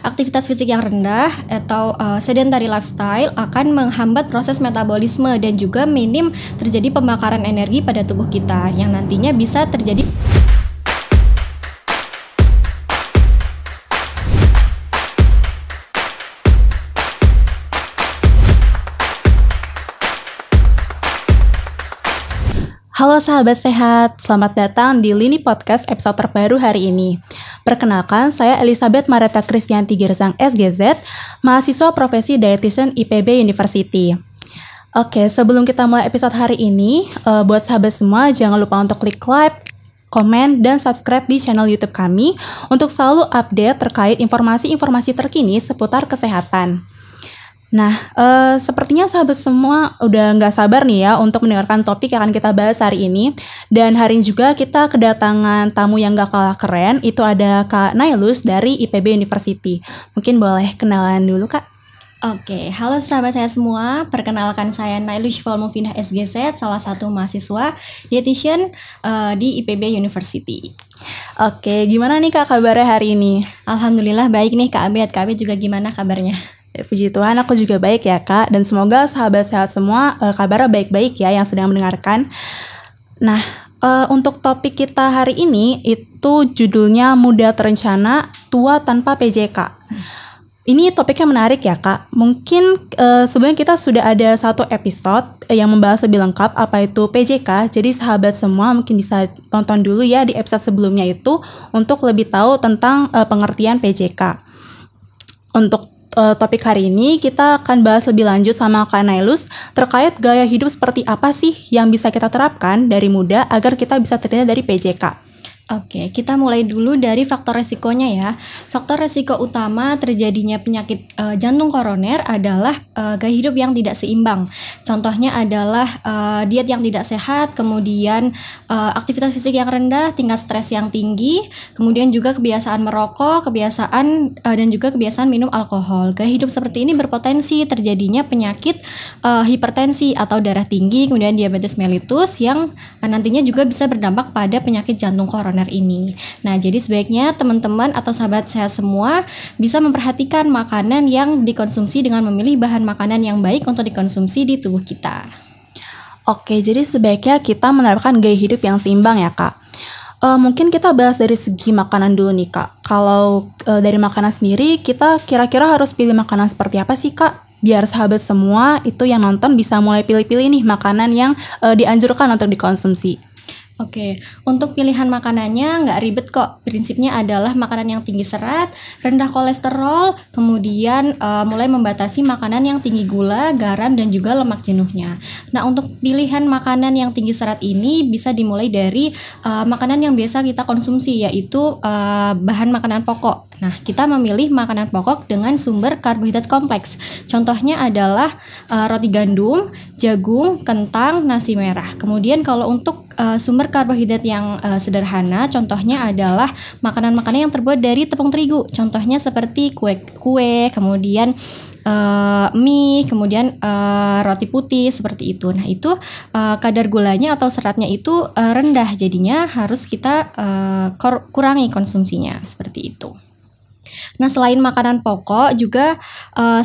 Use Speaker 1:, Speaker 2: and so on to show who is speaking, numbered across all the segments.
Speaker 1: Aktivitas fisik yang rendah atau sedentary lifestyle akan menghambat proses metabolisme dan juga minim terjadi pembakaran energi pada tubuh kita yang nantinya bisa terjadi.
Speaker 2: Halo sahabat sehat, selamat datang di Lini Podcast episode terbaru hari ini. Perkenalkan, saya Elizabeth Mareta Kristianti Girsang SGZ, mahasiswa profesi Dietitian IPB University. Oke, sebelum kita mulai episode hari ini, buat sahabat semua jangan lupa untuk klik like, komen, dan subscribe di channel YouTube kami untuk selalu update terkait informasi-informasi terkini seputar kesehatan. Nah, sepertinya sahabat semua udah nggak sabar nih ya untuk mendengarkan topik yang akan kita bahas hari ini. Dan hari ini juga kita kedatangan tamu yang gak kalah keren, itu ada Kak Nailus dari IPB University. Mungkin boleh kenalan dulu, Kak?
Speaker 1: Oke, halo sahabat saya semua, perkenalkan saya Nailus Volmovinah SGZ, salah satu mahasiswa dietitian di IPB University.
Speaker 2: Oke, gimana nih Kak kabarnya hari ini?
Speaker 1: Alhamdulillah baik nih Kak Abed. Kak Abed juga gimana kabarnya?
Speaker 2: Puji Tuhan, aku juga baik ya Kak. Dan semoga sahabat sehat semua kabarnya baik-baik ya yang sedang mendengarkan. Nah, untuk topik kita hari ini itu judulnya Muda Terencana, Tua Tanpa PJK. Ini topiknya menarik ya Kak. Mungkin sebelumnya kita sudah ada satu episode yang membahas lebih lengkap apa itu PJK. Jadi sahabat semua mungkin bisa tonton dulu ya di episode sebelumnya itu untuk lebih tahu tentang pengertian PJK. Untuk topik hari ini kita akan bahas lebih lanjut sama Kak Nailus terkait gaya hidup seperti apa sih yang bisa kita terapkan dari muda agar kita bisa terhindar dari PJK.
Speaker 1: Oke, kita mulai dulu dari faktor resikonya ya. Faktor resiko utama terjadinya penyakit jantung koroner adalah gaya hidup yang tidak seimbang. Contohnya adalah diet yang tidak sehat, kemudian aktivitas fisik yang rendah, tingkat stres yang tinggi, kemudian juga kebiasaan merokok, dan juga kebiasaan minum alkohol. Gaya hidup seperti ini berpotensi terjadinya penyakit hipertensi atau darah tinggi, kemudian diabetes mellitus yang nantinya juga bisa berdampak pada penyakit jantung koroner ini. Nah, jadi sebaiknya teman-teman atau sahabat sehat semua bisa memperhatikan makanan yang dikonsumsi dengan memilih bahan makanan yang baik untuk dikonsumsi di tubuh kita.
Speaker 2: Oke, jadi sebaiknya kita menerapkan gaya hidup yang seimbang ya Kak. Mungkin kita bahas dari segi makanan dulu nih Kak. Kalau dari makanan sendiri, kita kira-kira harus pilih makanan seperti apa sih Kak? Biar sahabat semua itu yang nonton bisa mulai pilih-pilih nih makanan yang dianjurkan untuk dikonsumsi.
Speaker 1: Oke, untuk pilihan makanannya nggak ribet kok. Prinsipnya adalah makanan yang tinggi serat, rendah kolesterol, kemudian mulai membatasi makanan yang tinggi gula, garam, dan juga lemak jenuhnya. Nah, untuk pilihan makanan yang tinggi serat ini bisa dimulai dari makanan yang biasa kita konsumsi, yaitu bahan makanan pokok. Nah, kita memilih makanan pokok dengan sumber karbohidrat kompleks. Contohnya adalah roti gandum, jagung, kentang, nasi merah. Kemudian kalau untuk sumber karbohidrat yang sederhana, contohnya adalah makanan-makanan yang terbuat dari tepung terigu. Contohnya seperti kue, kemudian mie, kemudian roti putih seperti itu. Nah, itu kadar gulanya atau seratnya itu rendah, jadinya harus kita kurangi konsumsinya seperti itu. Nah, selain makanan pokok juga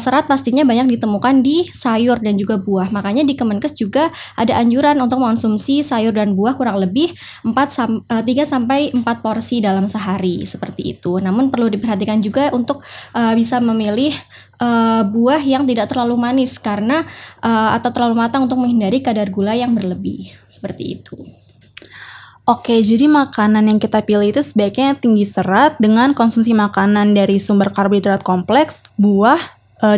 Speaker 1: serat pastinya banyak ditemukan di sayur dan juga buah. Makanya di Kemenkes juga ada anjuran untuk mengonsumsi sayur dan buah kurang lebih 3 sampai 4 porsi dalam sehari seperti itu. Namun perlu diperhatikan juga untuk bisa memilih buah yang tidak terlalu manis karena atau terlalu matang untuk menghindari kadar gula yang berlebih. Seperti itu.
Speaker 2: Oke, jadi makanan yang kita pilih itu sebaiknya tinggi serat dengan konsumsi makanan dari sumber karbohidrat kompleks, buah,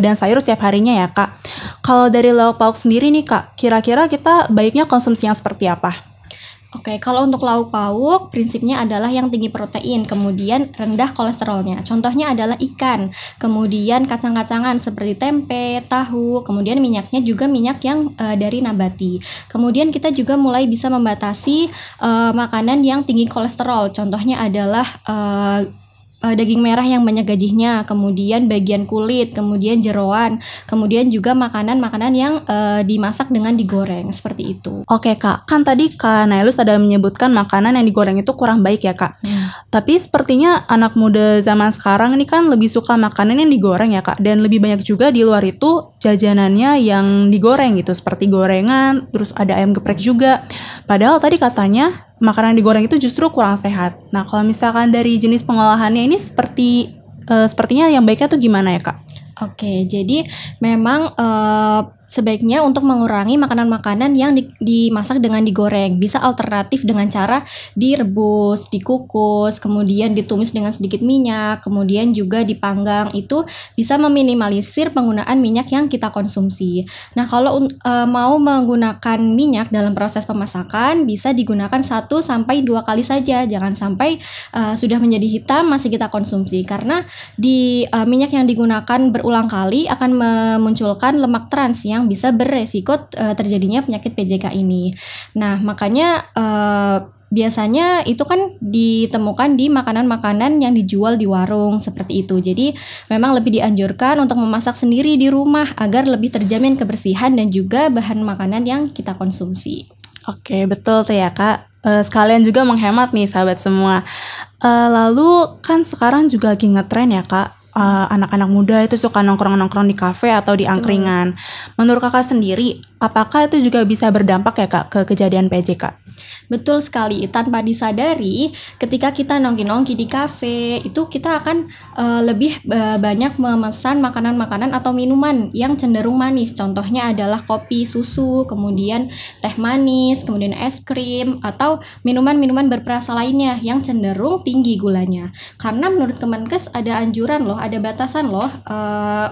Speaker 2: dan sayur setiap harinya ya Kak. Kalau dari lauk pauk sendiri nih Kak, kira-kira kita baiknya konsumsi yang seperti apa?
Speaker 1: Oke, kalau untuk lauk pauk, prinsipnya adalah yang tinggi protein, kemudian rendah kolesterolnya. Contohnya adalah ikan, kemudian kacang-kacangan seperti tempe, tahu, kemudian minyaknya juga minyak yang dari nabati. Kemudian kita juga mulai bisa membatasi makanan yang tinggi kolesterol. Contohnya adalah daging merah yang banyak gajinya, kemudian bagian kulit, kemudian jeroan, kemudian juga makanan-makanan yang dimasak dengan digoreng seperti itu.
Speaker 2: Oke Kak, kan tadi Kak Nailus ada menyebutkan makanan yang digoreng itu kurang baik ya Kak. Tapi sepertinya anak muda zaman sekarang ini kan lebih suka makanan yang digoreng ya Kak. Dan lebih banyak juga di luar itu jajanannya yang digoreng gitu, seperti gorengan, terus ada ayam geprek juga. Padahal tadi katanya makanan digoreng itu justru kurang sehat. Nah, kalau misalkan dari jenis pengolahannya ini sepertinya yang baiknya tuh gimana ya, Kak?
Speaker 1: Oke, jadi memang sebaiknya untuk mengurangi makanan-makanan yang dimasak dengan digoreng. Bisa alternatif dengan cara direbus, dikukus, kemudian ditumis dengan sedikit minyak, kemudian juga dipanggang. Itu bisa meminimalisir penggunaan minyak yang kita konsumsi. Nah, kalau mau menggunakan minyak dalam proses pemasakan, bisa digunakan 1-2 kali saja. Jangan sampai sudah menjadi hitam masih kita konsumsi. Karena di minyak yang digunakan berulang kali akan memunculkan lemak trans yang bisa beresiko terjadinya penyakit PJK ini. Nah, makanya biasanya itu kan ditemukan di makanan-makanan yang dijual di warung seperti itu. Jadi memang lebih dianjurkan untuk memasak sendiri di rumah agar lebih terjamin kebersihan dan juga bahan makanan yang kita konsumsi.
Speaker 2: Oke, betul tuh ya Kak. Sekalian juga menghemat nih sahabat semua. Lalu kan sekarang juga lagi ngetren ya Kak. Anak-anak muda itu suka nongkrong-nongkrong di kafe atau di angkringan. Menurut Kakak sendiri, apakah itu juga bisa berdampak ya Kak ke kejadian PJK?
Speaker 1: Betul sekali, tanpa disadari ketika kita nongki-nongki di kafe itu kita akan lebih banyak memesan makanan-makanan atau minuman yang cenderung manis. Contohnya adalah kopi, susu, kemudian teh manis, kemudian es krim atau minuman-minuman berperasa lainnya yang cenderung tinggi gulanya. Karena menurut Kemenkes ada anjuran loh, ada batasan loh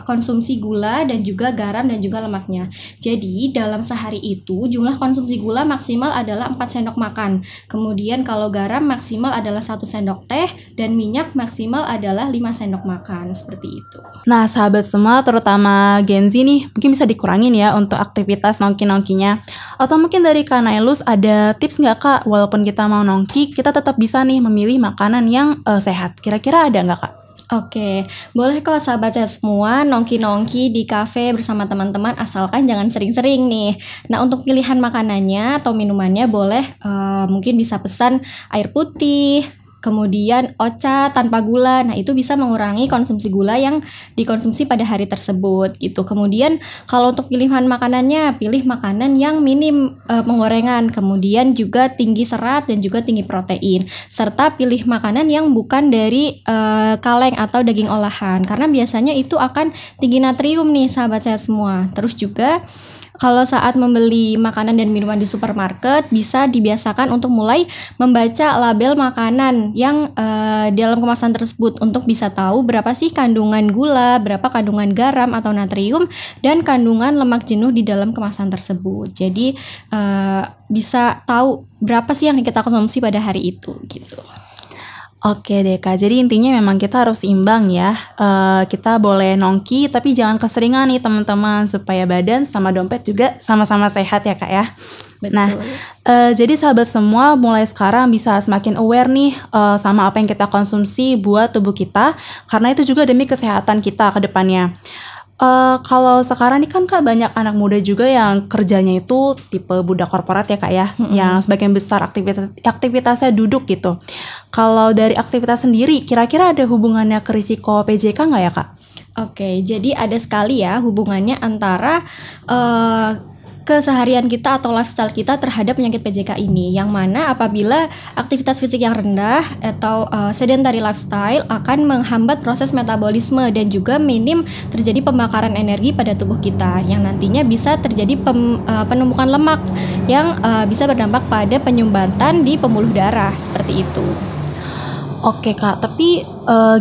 Speaker 1: konsumsi gula dan juga garam dan juga lemaknya. Jadi dalam sehari itu jumlah konsumsi gula maksimal adalah 4 sendok makan. Kemudian kalau garam maksimal adalah 1 sendok teh dan minyak maksimal adalah 5 sendok makan, seperti itu.
Speaker 2: Nah, sahabat semua terutama Gen Z nih, mungkin bisa dikurangin ya untuk aktivitas nongki-nongkinya. Atau mungkin dari Kak Nailus ada tips nggak Kak, walaupun kita mau nongki, kita tetap bisa nih memilih makanan yang sehat. Kira-kira ada nggak Kak?
Speaker 1: Oke, boleh kok sahabat saya semua nongki-nongki di kafe bersama teman-teman asalkan jangan sering-sering nih. Nah, untuk pilihan makanannya atau minumannya boleh mungkin bisa pesan air putih, kemudian ocha tanpa gula. Nah, itu bisa mengurangi konsumsi gula yang dikonsumsi pada hari tersebut gitu. Kemudian kalau untuk pilihan makanannya, pilih makanan yang minim penggorengan, kemudian juga tinggi serat dan juga tinggi protein. Serta pilih makanan yang bukan dari kaleng atau daging olahan karena biasanya itu akan tinggi natrium nih sahabat saya semua. Terus juga kalau saat membeli makanan dan minuman di supermarket, bisa dibiasakan untuk mulai membaca label makanan yang dalam kemasan tersebut untuk bisa tahu berapa sih kandungan gula, berapa kandungan garam atau natrium, dan kandungan lemak jenuh di dalam kemasan tersebut. Jadi bisa tahu berapa sih yang kita konsumsi pada hari itu gitu.
Speaker 2: Oke deh Kak, jadi intinya memang kita harus imbang ya. Kita boleh nongki tapi jangan keseringan nih teman-teman, supaya badan sama dompet juga sama-sama sehat ya Kak ya.
Speaker 1: Betul.
Speaker 2: Nah, jadi sahabat semua mulai sekarang bisa semakin aware nih sama apa yang kita konsumsi buat tubuh kita, karena itu juga demi kesehatan kita ke depannya. Kalau sekarang ini kan Kak banyak anak muda juga yang kerjanya itu tipe budak korporat ya Kak ya, yang sebagian besar aktivitasnya duduk gitu. Kalau dari aktivitas sendiri, kira-kira ada hubungannya ke risiko PJK nggak ya Kak?
Speaker 1: Oke, jadi ada sekali ya hubungannya antara keseharian kita atau lifestyle kita terhadap penyakit PJK ini, yang mana apabila aktivitas fisik yang rendah atau sedentary lifestyle akan menghambat proses metabolisme dan juga minim terjadi pembakaran energi pada tubuh kita, yang nantinya bisa terjadi penumpukan lemak yang bisa berdampak pada penyumbatan di pembuluh darah seperti itu.
Speaker 2: Oke Kak, tapi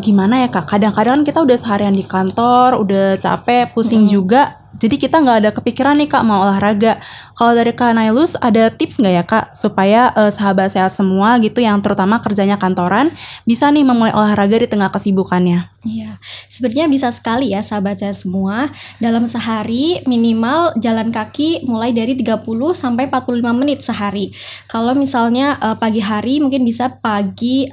Speaker 2: gimana ya Kak? Kadang-kadang kita udah seharian di kantor, udah capek, pusing juga. Jadi kita nggak ada kepikiran nih Kak mau olahraga. Kalau dari Kak Nailus ada tips nggak ya Kak supaya sahabat sehat semua gitu yang terutama kerjanya kantoran bisa nih memulai olahraga di tengah kesibukannya?
Speaker 1: Iya, sebenarnya bisa sekali ya sahabat saya semua. Dalam sehari minimal jalan kaki mulai dari 30 sampai 45 menit sehari. Kalau misalnya pagi hari mungkin bisa pagi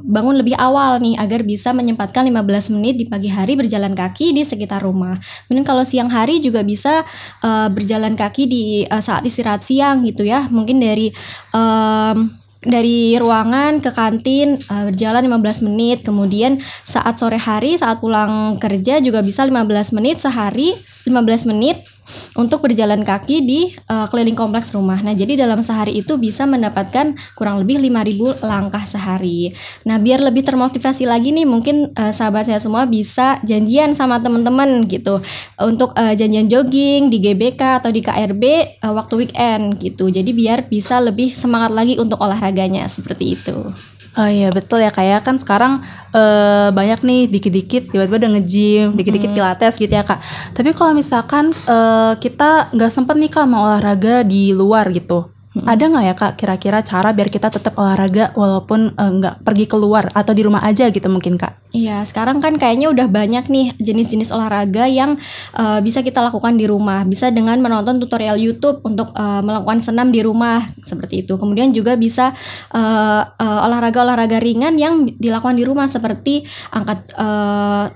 Speaker 1: bangun lebih awal nih agar bisa menyempatkan 15 menit di pagi hari berjalan kaki di sekitar rumah. Kemudian kalau siang hari juga bisa berjalan kaki di saat istirahat siang gitu ya. Mungkin dari ruangan ke kantin berjalan 15 menit. Kemudian saat sore hari, saat pulang kerja juga bisa 15 menit sehari, 15 menit untuk berjalan kaki di keliling kompleks rumah. Nah, jadi dalam sehari itu bisa mendapatkan kurang lebih 5.000 langkah sehari. Nah, biar lebih termotivasi lagi nih, mungkin sahabat saya semua bisa janjian sama teman-teman gitu untuk janjian jogging di GBK atau di KRB waktu weekend gitu. Jadi biar bisa lebih semangat lagi untuk olahraganya seperti itu.
Speaker 2: Oh iya betul ya kayak kan sekarang banyak nih dikit-dikit tiba-tiba udah nge-gym, dikit-dikit pilates gitu ya Kak. Tapi kalau misalkan kita nggak sempet nih Kak mau olahraga di luar gitu, ada nggak ya Kak kira-kira cara biar kita tetap olahraga walaupun nggak pergi keluar atau di rumah aja gitu mungkin Kak?
Speaker 1: Iya, sekarang kan kayaknya udah banyak nih jenis-jenis olahraga yang bisa kita lakukan di rumah. Bisa dengan menonton tutorial YouTube untuk melakukan senam di rumah seperti itu. Kemudian juga bisa olahraga-olahraga ringan yang dilakukan di rumah seperti angkat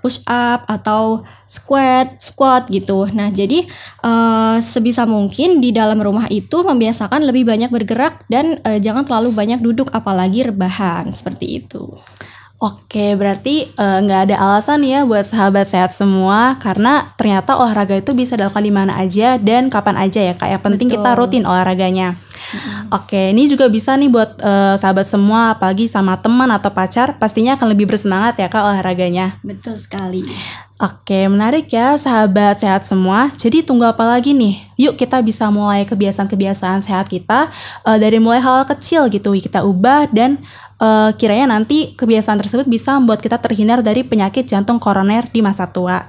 Speaker 1: push up atau squat gitu. Nah, jadi sebisa mungkin di dalam rumah itu membiasakan lebih banyak bergerak dan jangan terlalu banyak duduk apalagi rebahan seperti itu.
Speaker 2: Oke, berarti nggak ada alasan ya buat sahabat sehat semua karena ternyata olahraga itu bisa dilakukan di mana aja dan kapan aja ya Kak. Yang penting
Speaker 1: Betul.
Speaker 2: kita rutin olahraganya. Oke, ini juga bisa nih buat sahabat semua apalagi sama teman atau pacar pastinya akan lebih bersemangat ya Kak olahraganya.
Speaker 1: Betul sekali.
Speaker 2: Oke, menarik ya sahabat sehat semua. Jadi tunggu apa lagi nih? Yuk kita bisa mulai kebiasaan-kebiasaan sehat kita dari mulai hal kecil gitu kita ubah dan kiranya nanti kebiasaan tersebut bisa membuat kita terhindar dari penyakit jantung koroner di masa tua.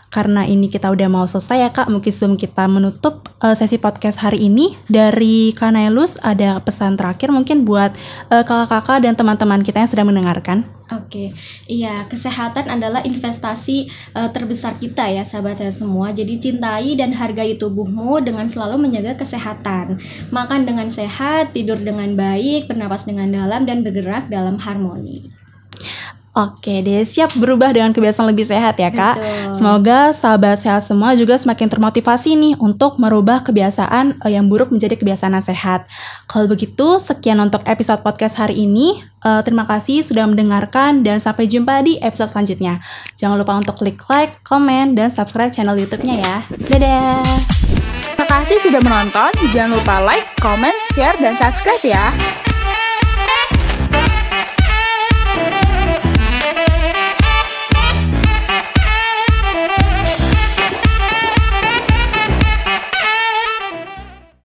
Speaker 2: Karena ini kita udah mau selesai ya Kak, mungkin sebelum kita menutup sesi podcast hari ini, dari Kak Nailus ada pesan terakhir mungkin buat kakak-kakak dan teman-teman kita yang sedang mendengarkan.
Speaker 1: Oke, iya, kesehatan adalah investasi terbesar kita ya sahabat saya semua. Jadi cintai dan hargai tubuhmu dengan selalu menjaga kesehatan. Makan dengan sehat, tidur dengan baik, bernapas dengan dalam, dan bergerak dalam harmoni.
Speaker 2: Oke deh, siap berubah dengan kebiasaan lebih sehat ya Kak.
Speaker 1: Betul.
Speaker 2: Semoga sahabat sehat semua juga semakin termotivasi nih untuk merubah kebiasaan yang buruk menjadi kebiasaan yang sehat. Kalau begitu, sekian untuk episode podcast hari ini. Terima kasih sudah mendengarkan dan sampai jumpa di episode selanjutnya. Jangan lupa untuk klik like, komen, dan subscribe channel YouTube-nya ya. Dadah!
Speaker 3: Terima kasih sudah menonton. Jangan lupa like, comment, share, dan subscribe ya.